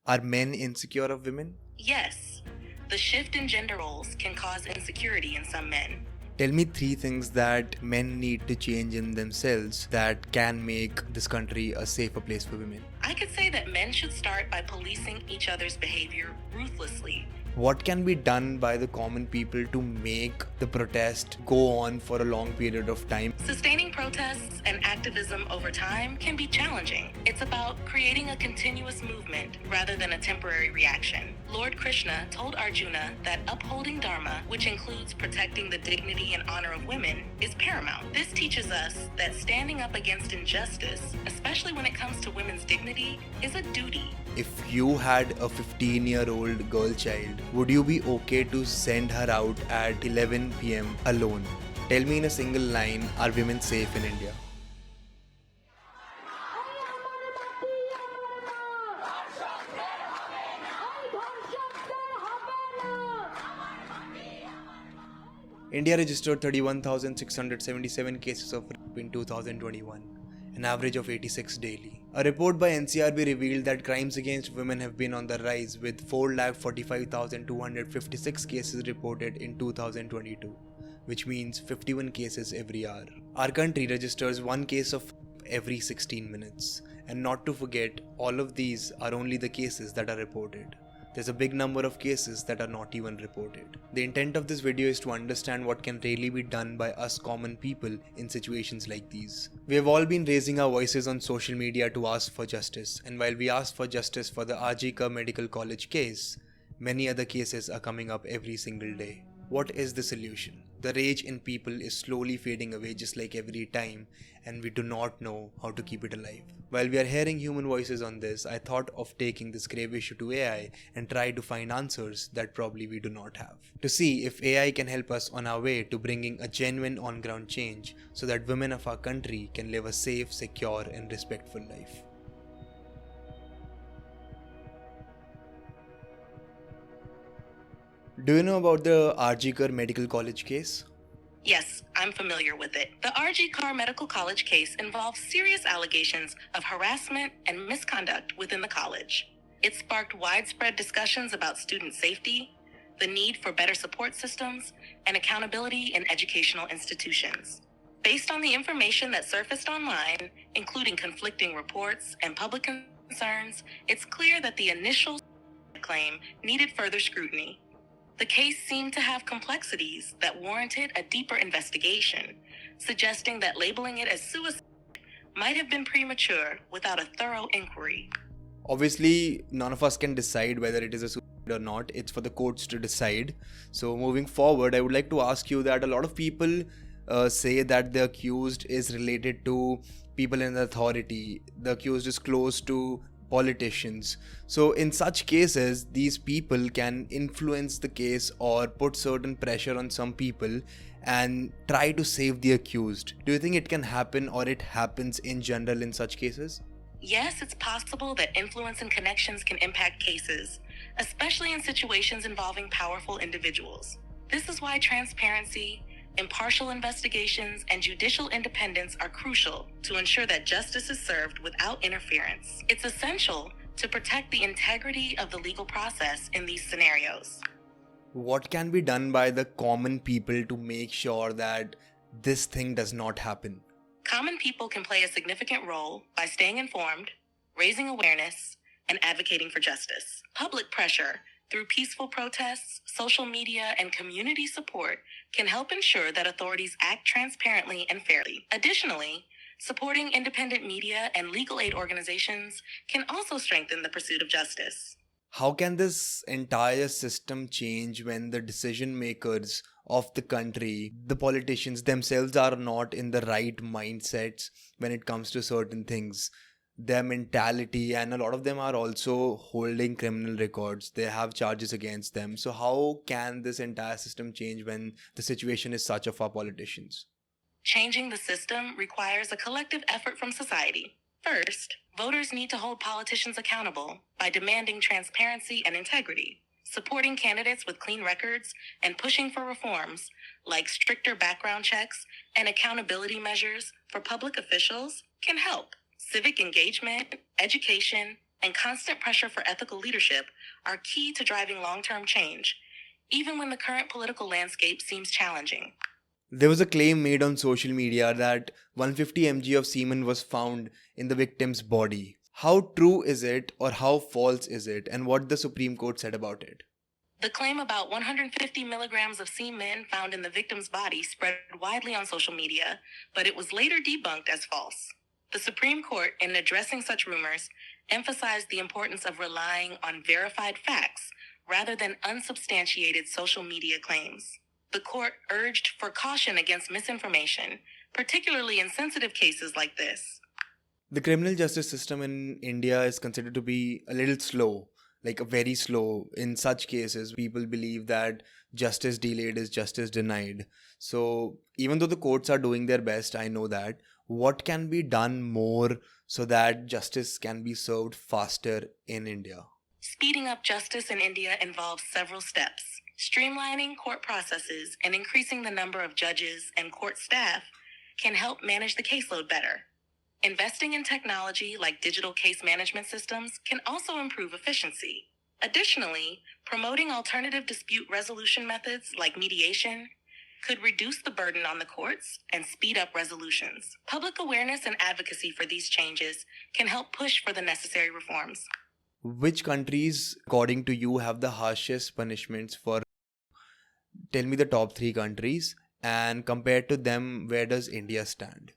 Are men insecure of women? Yes, the shift in gender roles can cause insecurity in some men. Tell me 3 things that men need to change in themselves that can make this country a safer place for women. I could say that men should start by policing each other's behavior ruthlessly. What can be done by the common people to make the protest go on for a long period of time? Sustaining protests and activism over time can be challenging. It's about creating a continuous movement rather than a temporary reaction. Lord Krishna told Arjuna that upholding Dharma, which includes protecting the dignity and honor of women, is paramount. This teaches us that standing up against injustice, especially when it comes to women's dignity, is a duty. If you had a 15-year-old girl child, would you be okay to send her out at 11 p.m. alone? Tell me in a single line, are women safe in India? India registered 31,677 cases of rape in 2021, an average of 86 daily. A report by NCRB revealed that crimes against women have been on the rise, with 4,45,256 cases reported in 2022, which means 51 cases every hour. Our country registers one case of every 16 minutes. And not to forget, all of these are only the cases that are reported. There's a big number of cases that are not even reported. The intent of this video is to understand what can really be done by us common people in situations like these. We have all been raising our voices on social media to ask for justice, and while we ask for justice for the Arjika Medical College case, many other cases are coming up every single day. What is the solution? The rage in people is slowly fading away just like every time, and we do not know how to keep it alive. While we are hearing human voices on this, I thought of taking this grave issue to AI and try to find answers that probably we do not have. To see if AI can help us on our way to bringing a genuine on-ground change so that women of our country can live a safe, secure and respectful life. Do you know about the Arjikar Medical College case? Yes, I'm familiar with it. The RG Carr Medical College case involves serious allegations of harassment and misconduct within the college. It sparked widespread discussions about student safety, the need for better support systems, and accountability in educational institutions. Based on the information that surfaced online, including conflicting reports and public concerns, it's clear that the initial claim needed further scrutiny. The case seemed to have complexities that warranted a deeper investigation, suggesting that labeling it as suicide might have been premature without a thorough inquiry. Obviously, none of us can decide whether it is a suicide or not. It's for the courts to decide. So moving forward, I would like to ask you that a lot of people say that the accused is related to people in authority. The accused is close to politicians. So in such cases, these people can influence the case or put certain pressure on some people and try to save the accused. Do you think it can happen or it happens in general in such cases? Yes, it's possible that influence and connections can impact cases, especially in situations involving powerful individuals. This is why transparency, impartial investigations, and judicial independence are crucial to ensure that justice is served without interference. It's essential to protect the integrity of the legal process in these scenarios. What can be done by the common people to make sure that this thing does not happen? Common people can play a significant role by staying informed, raising awareness, and advocating for justice. Public pressure through peaceful protests, social media, and community support can help ensure that authorities act transparently and fairly. Additionally, supporting independent media and legal aid organizations can also strengthen the pursuit of justice. How can this entire system change when the decision makers of the country, the politicians themselves, are not in the right mindsets when it comes to certain things? Their mentality, and a lot of them are also holding criminal records. They have charges against them. So how can this entire system change when the situation is such of our politicians? Changing the system requires a collective effort from society. First, voters need to hold politicians accountable by demanding transparency and integrity. Supporting candidates with clean records and pushing for reforms like stricter background checks and accountability measures for public officials can help. Civic engagement, education, and constant pressure for ethical leadership are key to driving long-term change, even when the current political landscape seems challenging. There was a claim made on social media that 150 mg of semen was found in the victim's body. How true is it, or how false is it, and what the Supreme Court said about it? The claim about 150 milligrams of semen found in the victim's body spread widely on social media, but it was later debunked as false. The Supreme Court, in addressing such rumors, emphasized the importance of relying on verified facts rather than unsubstantiated social media claims. The court urged for caution against misinformation, particularly in sensitive cases like this. The criminal justice system in India is considered to be a little slow, like very slow. In such cases, people believe that justice delayed is justice denied. So even though the courts are doing their best, I know that, what can be done more so that justice can be served faster in India? Speeding up justice in India involves several steps. Streamlining court processes and increasing the number of judges and court staff can help manage the caseload better. Investing in technology like digital case management systems can also improve efficiency. Additionally, promoting alternative dispute resolution methods like mediation could reduce the burden on the courts and speed up resolutions. Public awareness and advocacy for these changes can help push for the necessary reforms. Which countries, according to you, have the harshest punishments for? Tell me the top 3 countries, and compared to them, where does India stand?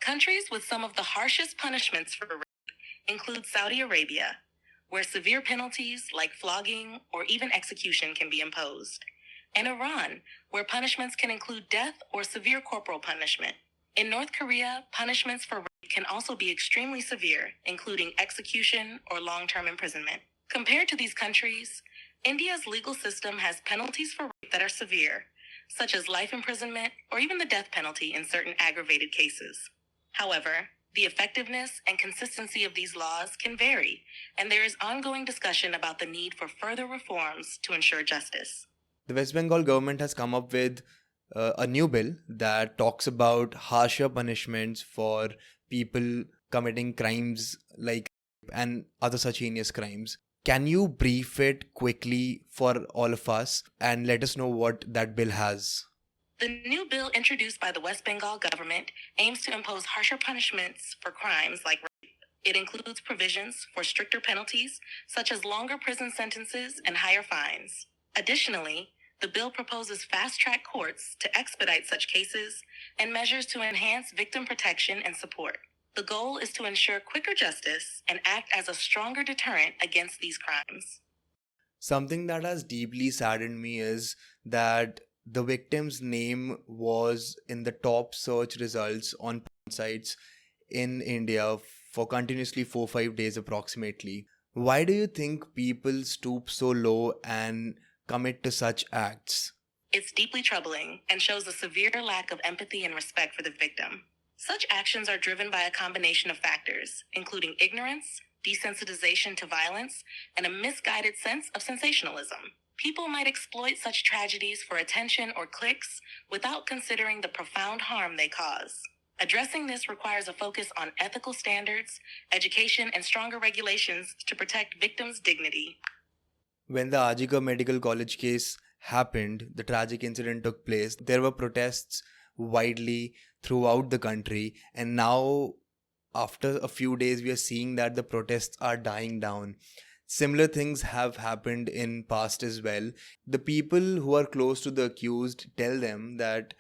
Countries with some of the harshest punishments for rape include Saudi Arabia, where severe penalties like flogging or even execution can be imposed, and Iran, where punishments can include death or severe corporal punishment. In North Korea, punishments for rape can also be extremely severe, including execution or long-term imprisonment. Compared to these countries, India's legal system has penalties for rape that are severe, such as life imprisonment or even the death penalty in certain aggravated cases. However, the effectiveness and consistency of these laws can vary, and there is ongoing discussion about the need for further reforms to ensure justice. The West Bengal government has come up with a new bill that talks about harsher punishments for people committing crimes like rape and other such heinous crimes. Can you brief it quickly for all of us and let us know what that bill has? The new bill introduced by the West Bengal government aims to impose harsher punishments for crimes like rape. It includes provisions for stricter penalties, such as longer prison sentences and higher fines. Additionally, the bill proposes fast-track courts to expedite such cases and measures to enhance victim protection and support. The goal is to ensure quicker justice and act as a stronger deterrent against these crimes. Something that has deeply saddened me is that the victim's name was in the top search results on porn sites in India for continuously 4-5 days approximately. Why do you think people stoop so low and commit to such acts? It's deeply troubling and shows a severe lack of empathy and respect for the victim. Such actions are driven by a combination of factors, including ignorance, desensitization to violence, and a misguided sense of sensationalism. People might exploit such tragedies for attention or clicks without considering the profound harm they cause. Addressing this requires a focus on ethical standards, education, and stronger regulations to protect victims' dignity. When the Ajika Medical College case happened, the tragic incident took place, there were protests widely throughout the country, and now after a few days we are seeing that the protests are dying down. Similar things have happened in past as well. The people who are close to the accused tell them that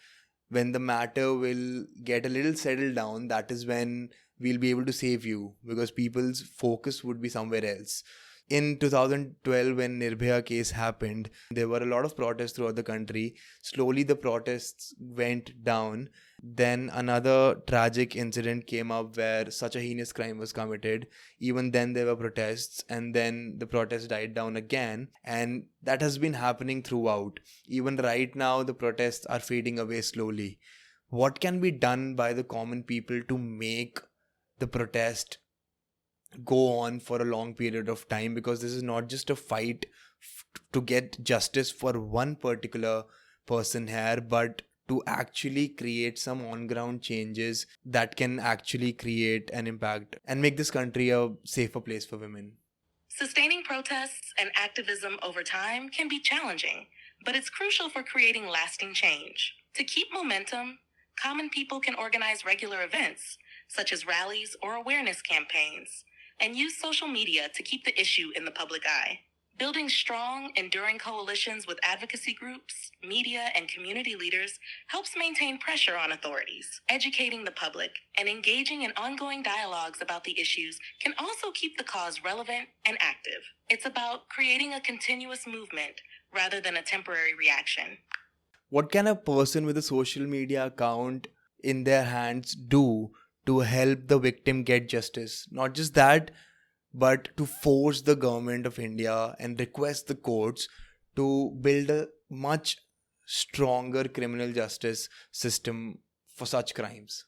when the matter will get a little settled down, that is when we'll be able to save you, because people's focus would be somewhere else. In 2012, when Nirbhaya case happened, there were a lot of protests throughout the country. Slowly the protests went down. Then another tragic incident came up where such a heinous crime was committed. Even then there were protests, and then the protests died down again. And that has been happening throughout. Even right now the protests are fading away slowly. What can be done by the common people to make the protest go on for a long period of time? Because this is not just a fight to get justice for one particular person here, but to actually create some on-ground changes that can actually create an impact and make this country a safer place for women. Sustaining protests and activism over time can be challenging, but it's crucial for creating lasting change. To keep momentum, common people can organize regular events, such as rallies or awareness campaigns, and use social media to keep the issue in the public eye. Building strong, enduring coalitions with advocacy groups, media, and community leaders helps maintain pressure on authorities. Educating the public and engaging in ongoing dialogues about the issues can also keep the cause relevant and active. It's about creating a continuous movement rather than a temporary reaction. What can a person with a social media account in their hands do to help the victim get justice? Not just that, but to force the government of India and request the courts to build a much stronger criminal justice system for such crimes.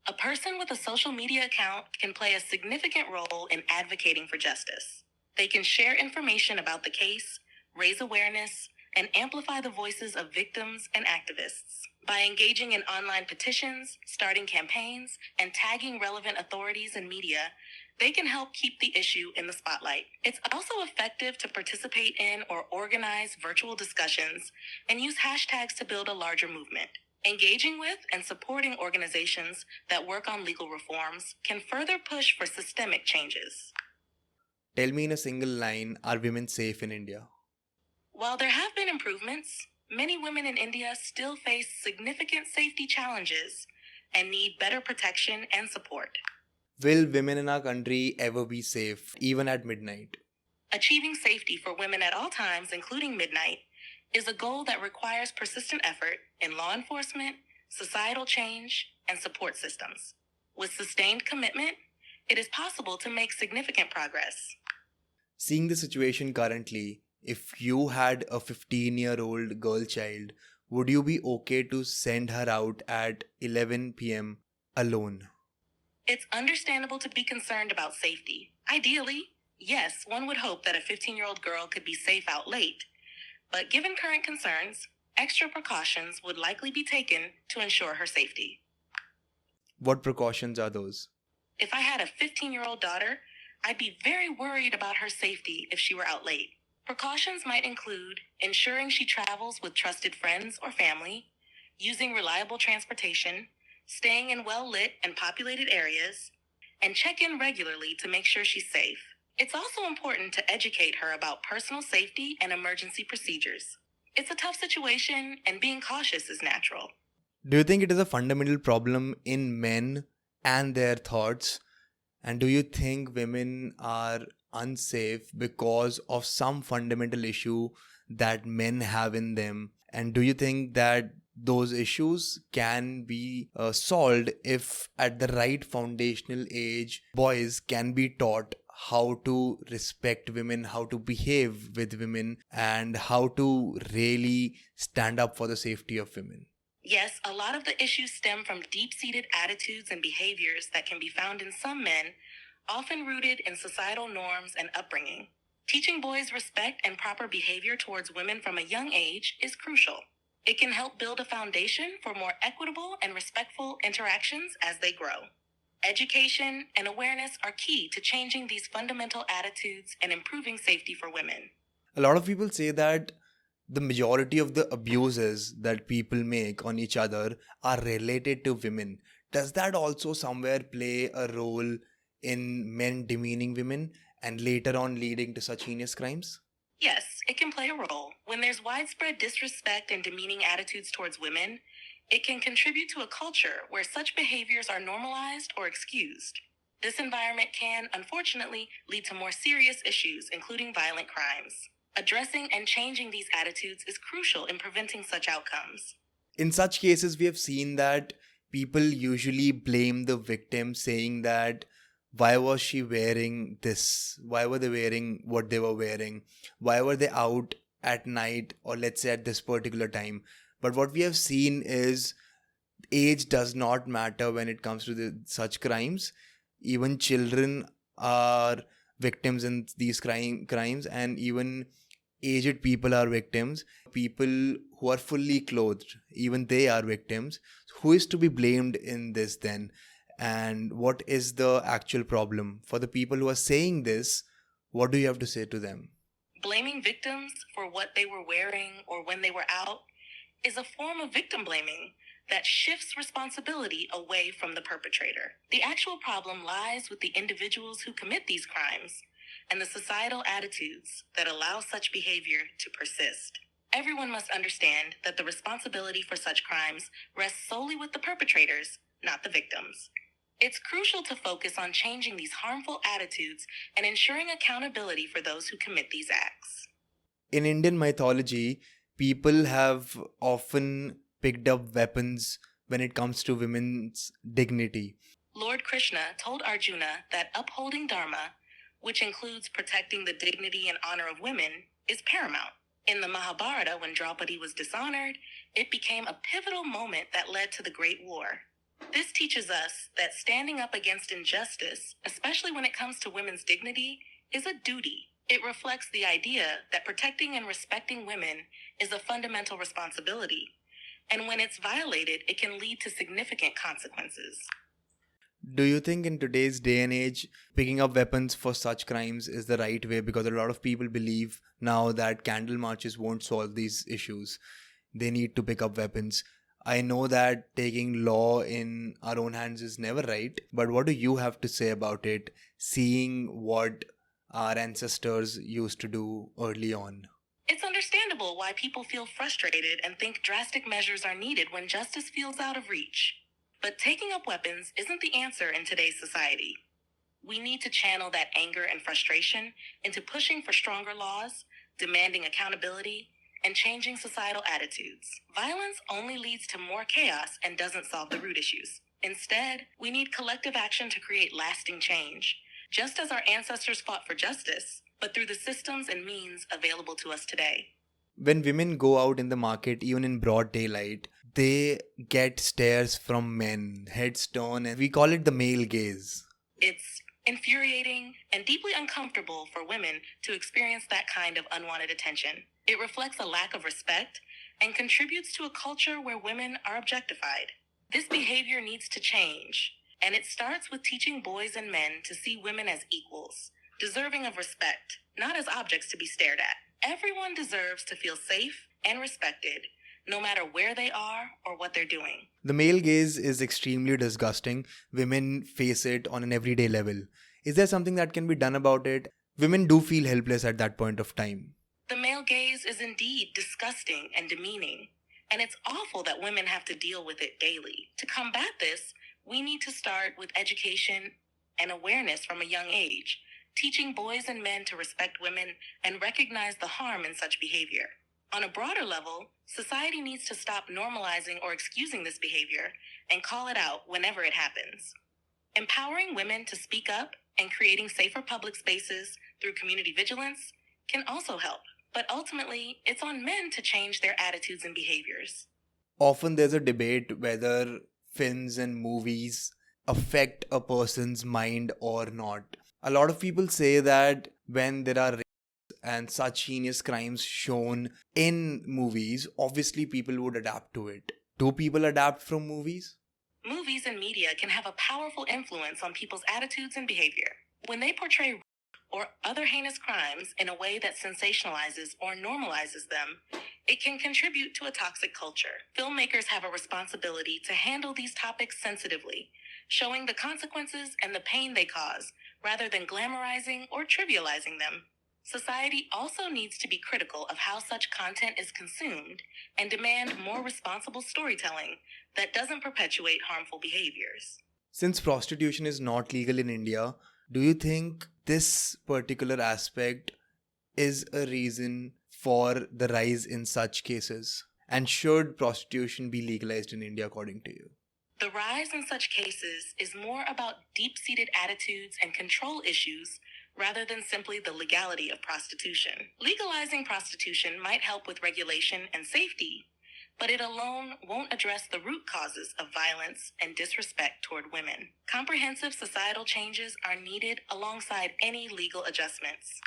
A person with a social media account can play a significant role in advocating for justice. They can share information about the case, raise awareness, and amplify the voices of victims and activists. By engaging in online petitions, starting campaigns, and tagging relevant authorities and media, they can help keep the issue in the spotlight. It's also effective to participate in or organize virtual discussions and use hashtags to build a larger movement. Engaging with and supporting organizations that work on legal reforms can further push for systemic changes. Tell me in a single line, are women safe in India? While there have been improvements, many women in India still face significant safety challenges and need better protection and support. Will women in our country ever be safe, even at midnight? Achieving safety for women at all times, including midnight, is a goal that requires persistent effort in law enforcement, societal change, and support systems. With sustained commitment, it is possible to make significant progress. Seeing the situation currently, if you had a 15-year-old girl child, would you be okay to send her out at 11 p.m. alone? It's understandable to be concerned about safety. Ideally, yes, one would hope that a 15-year-old girl could be safe out late. But given current concerns, extra precautions would likely be taken to ensure her safety. What precautions are those? If I had a 15-year-old daughter, I'd be very worried about her safety if she were out late. Precautions might include ensuring she travels with trusted friends or family, using reliable transportation, staying in well-lit and populated areas, and check in regularly to make sure she's safe. It's also important to educate her about personal safety and emergency procedures. It's a tough situation, and being cautious is natural. Do you think it is a fundamental problem in men and their thoughts? And do you think women are unsafe because of some fundamental issue that men have in them? And do you think that those issues can be solved if at the right foundational age, boys can be taught how to respect women, how to behave with women, and how to really stand up for the safety of women? Yes, a lot of the issues stem from deep-seated attitudes and behaviors that can be found in some men, often rooted in societal norms and upbringing. Teaching boys respect and proper behavior towards women from a young age is crucial. It can help build a foundation for more equitable and respectful interactions as they grow. Education and awareness are key to changing these fundamental attitudes and improving safety for women. A lot of people say that the majority of the abuses that people make on each other are related to women. Does that also somewhere play a role in men demeaning women and later on leading to such heinous crimes? Yes, it can play a role. When there's widespread disrespect and demeaning attitudes towards women, it can contribute to a culture where such behaviors are normalized or excused. This environment can, unfortunately, lead to more serious issues, including violent crimes. Addressing and changing these attitudes is crucial in preventing such outcomes. In such cases, we have seen that people usually blame the victim, saying that why was she wearing this? Why were they wearing what they were wearing? Why were they out at night, or let's say at this particular time? But what we have seen is age does not matter when it comes to such crimes. Even children are victims in these crimes, and even aged people are victims. People who are fully clothed, even they are victims. Who is to be blamed in this then? And what is the actual problem? For the people who are saying this, What do you have to say to them? Blaming victims for what they were wearing or when they were out is a form of victim blaming that shifts responsibility away from the perpetrator. The actual problem lies with the individuals who commit these crimes and the societal attitudes that allow such behavior to persist. Everyone must understand that the responsibility for such crimes rests solely with the perpetrators, not the victims. It's crucial to focus on changing these harmful attitudes and ensuring accountability for those who commit these acts. In Indian mythology, people have often picked up weapons when it comes to women's dignity. Lord Krishna told Arjuna that upholding Dharma, which includes protecting the dignity and honor of women, is paramount. In the Mahabharata, when Draupadi was dishonored, it became a pivotal moment that led to the Great War. This teaches us that standing up against injustice, especially when it comes to women's dignity, is a duty. It reflects the idea that protecting and respecting women is a fundamental responsibility, and when it's violated, it can lead to significant consequences. Do you think in today's day and age, picking up weapons for such crimes is the right way? Because a lot of people believe now that candle marches won't solve these issues. They need to pick up weapons. I know that taking law in our own hands is never right, but what do you have to say about it, seeing what our ancestors used to do early on? It's understandable why people feel frustrated and think drastic measures are needed when justice feels out of reach. But taking up weapons isn't the answer in today's society. We need to channel that anger and frustration into pushing for stronger laws, demanding accountability, and changing societal attitudes. Violence only leads to more chaos and doesn't solve the root issues. Instead, we need collective action to create lasting change, just as our ancestors fought for justice, but through the systems and means available to us today. When women go out in the market, even in broad daylight, they get stares from men, heads turn, and we call it the male gaze. It's infuriating and deeply uncomfortable for women to experience that kind of unwanted attention. It reflects a lack of respect and contributes to a culture where women are objectified. This behavior needs to change, and it starts with teaching boys and men to see women as equals, deserving of respect, not as objects to be stared at. Everyone deserves to feel safe and respected, no matter where they are or what they're doing. The male gaze is extremely disgusting. Women face it on an everyday level. Is there something that can be done about it? Women do feel helpless at that point of time. The male gaze is indeed disgusting and demeaning, and it's awful that women have to deal with it daily. To combat this, we need to start with education and awareness from a young age, teaching boys and men to respect women and recognize the harm in such behavior. On a broader level, society needs to stop normalizing or excusing this behavior and call it out whenever it happens. Empowering women to speak up and creating safer public spaces through community vigilance can also help. But ultimately, it's on men to change their attitudes and behaviors. Often there's a debate whether films and movies affect a person's mind or not. A lot of people say that when there are and such heinous crimes shown in movies, obviously people would adapt to it. Do people adapt from movies? Movies and media can have a powerful influence on people's attitudes and behavior. When they portray rape or other heinous crimes in a way that sensationalizes or normalizes them, it can contribute to a toxic culture. Filmmakers have a responsibility to handle these topics sensitively, showing the consequences and the pain they cause, rather than glamorizing or trivializing them. Society also needs to be critical of how such content is consumed and demand more responsible storytelling that doesn't perpetuate harmful behaviors. Since prostitution is not legal in India, do you think this particular aspect is a reason for the rise in such cases? And should prostitution be legalized in India according to you? The rise in such cases is more about deep-seated attitudes and control issues rather than simply the legality of prostitution. Legalizing prostitution might help with regulation and safety, but it alone won't address the root causes of violence and disrespect toward women. Comprehensive societal changes are needed alongside any legal adjustments.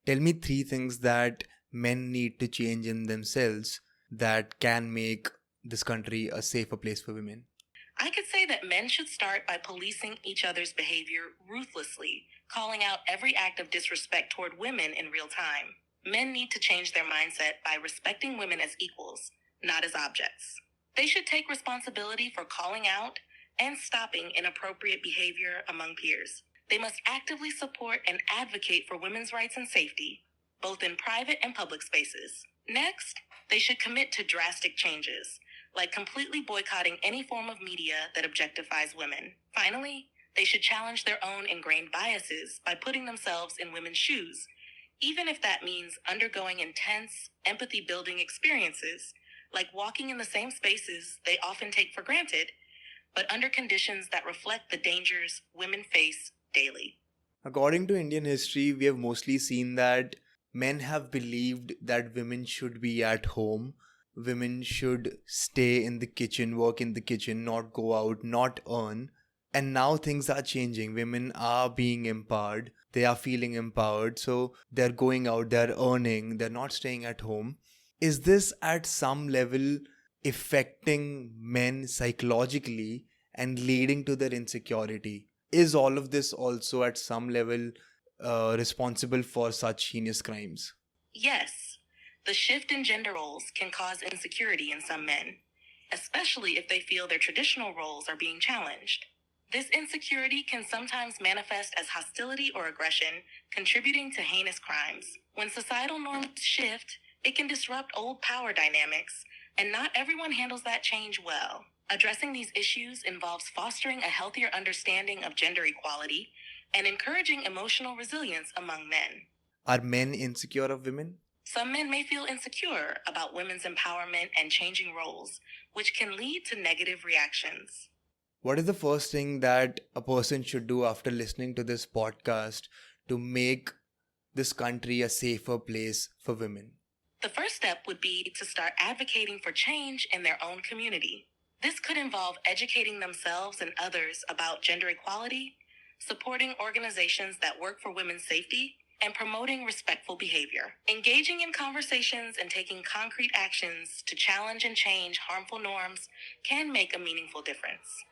Tell me 3 things that men need to change in themselves that can make this country a safer place for women. I could say that men should start by policing each other's behavior ruthlessly, calling out every act of disrespect toward women in real time. Men need to change their mindset by respecting women as equals, not as objects. They should take responsibility for calling out and stopping inappropriate behavior among peers. They must actively support and advocate for women's rights and safety, both in private and public spaces. Next, they should commit to drastic changes, like completely boycotting any form of media that objectifies women. Finally, they should challenge their own ingrained biases by putting themselves in women's shoes, even if that means undergoing intense, empathy-building experiences, like walking in the same spaces they often take for granted, but under conditions that reflect the dangers women face daily. According to Indian history, we have mostly seen that men have believed that women should be at home, women should stay in the kitchen, work in the kitchen, not go out, not earn. And now things are changing. Women are being empowered, they are feeling empowered, so they're going out, they're earning, they're not staying at home. Is this at some level affecting men psychologically and leading to their insecurity? Is all of this also at some level responsible for such heinous crimes? Yes, the shift in gender roles can cause insecurity in some men, especially if they feel their traditional roles are being challenged. This insecurity can sometimes manifest as hostility or aggression, contributing to heinous crimes. When societal norms shift, it can disrupt old power dynamics, and not everyone handles that change well. Addressing these issues involves fostering a healthier understanding of gender equality and encouraging emotional resilience among men. Are men insecure of women? Some men may feel insecure about women's empowerment and changing roles, which can lead to negative reactions. What is the first thing that a person should do after listening to this podcast to make this country a safer place for women? The first step would be to start advocating for change in their own community. This could involve educating themselves and others about gender equality, supporting organizations that work for women's safety, and promoting respectful behavior. Engaging in conversations and taking concrete actions to challenge and change harmful norms can make a meaningful difference.